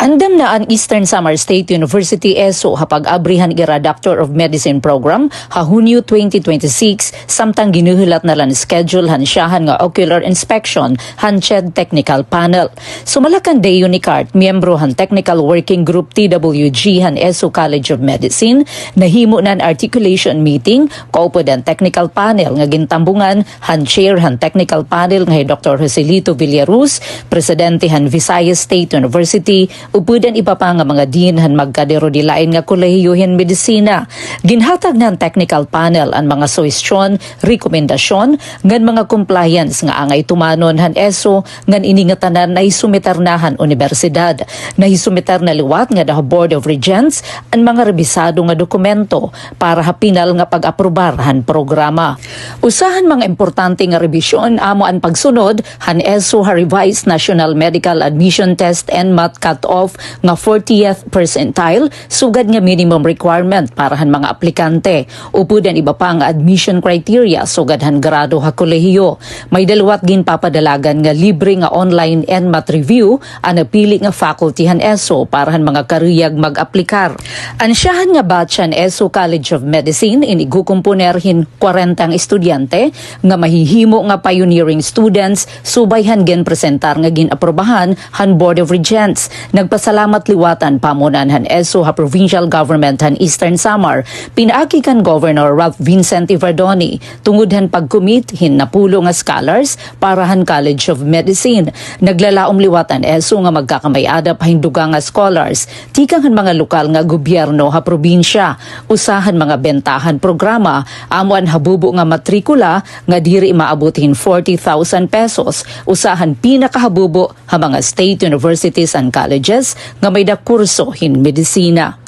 Andam na ang Eastern Samar State University Essu Pag-Abrehan ira Doctor of Medicine program Hunyo 2026 samtang ginuhulat na lang schedule siyahan nga ocular inspection CHED technical panel. Sumalakan dayo ni Cart, miyembro Technical Working Group TWG Essu College of Medicine, nahimo nan articulation meeting kaupo dan technical panel nga gintambungan chair technical panel nga Dr. Joselito Villaruz, presidente Visayas State University, upudan iba pa nga mga dinhan magkadero dilain nga kolehiyohin medisina. Ginhatag ng technical panel ang mga suwestyon, rekomendasyon, ngan mga compliance nga angay tumanon Essu ngan iningatanan na isumitarnahan universidad. Na isumitar na liwat nga the Board of Regents ang mga rebisado nga dokumento para hapinal nga pag-aprobar programa. Usahan mga importante nga revisyon amo ang pagsunod Essu revised National Medical Admission Test and Math Cut-Off nga 40th percentile sugad nga minimum requirement para mga aplikante. Upudan iba pa nga admission criteria sugad grado kolehiyo. May dalawat ginpapadalagan nga libre nga online and math review ang napili nga faculty Essu para mga kariyag mag-aplikar. Ansyahan nga batch Essu College of Medicine inigukumponerhin 40 estudyante nga mahihimo nga pioneering students subayhan gen presentar nga ginaprobahan Board of Regents. Nagpasalamat liwatan pamunan Essu Provincial Government Eastern Samar, pinaagi kan Governor Ralph Vincent Ivardoni tungod pagkumit napulo nga scholars para College of Medicine. Naglalaom liwatan Essu nga magkakamayadap hinduga nga scholars tikang mga lokal nga gobyerno probinsya. Usahan mga bentahan programa amuan habubo nga matrikula nga diri maabutin 40,000 pesos. Usahan pinakahabubo mga state universities and colleges nga may kurso medisina.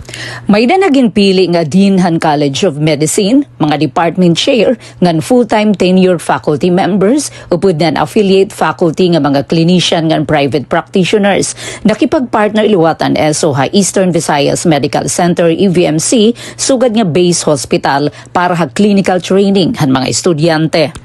May naging pili nga Dean College of Medicine, mga department chair, ngan full-time tenured faculty members, upod nan affiliate faculty nga mga clinician ngan private practitioners. Nakipag-partner iluwatan Essu Eastern Visayas Medical Center EVMC, sugad nga base hospital para clinical training mga estudyante.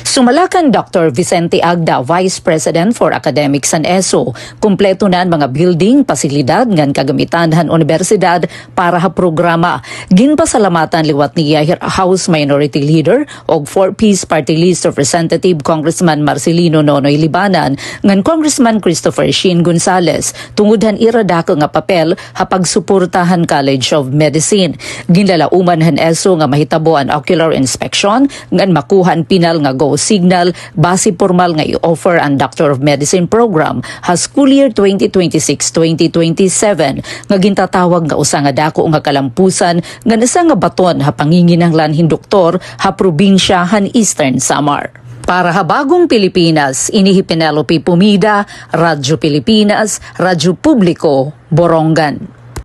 Sumalakan Dr. Vicente Agda, Vice President for Academics Essu, kumpleto na mga building, pasilidad ngan kagamitan universidad para programa. Ginpasalamatan liwat niya House Minority Leader og 4-piece Party List Representative Congressman Marcelino Nonoy Libanan ngan Congressman Christopher Shin Gonzales tungod iradako nga papel pagsuportahan College of Medicine. Ginlalauman Essu nga mahitabo ang ocular inspection ngan makuhan pinal nga go signal base formal nga i-offer ang Doctor of Medicine program school year 2026-2027 nga gintatawag nga usa nga dako nga kalampusan nga nasa nga baton panginginahanglan doktor probinsya Eastern Samar. Para Bagong Pilipinas, inihi Penelope Pumida, Radyo Pilipinas, Radyo Publiko, Borongan.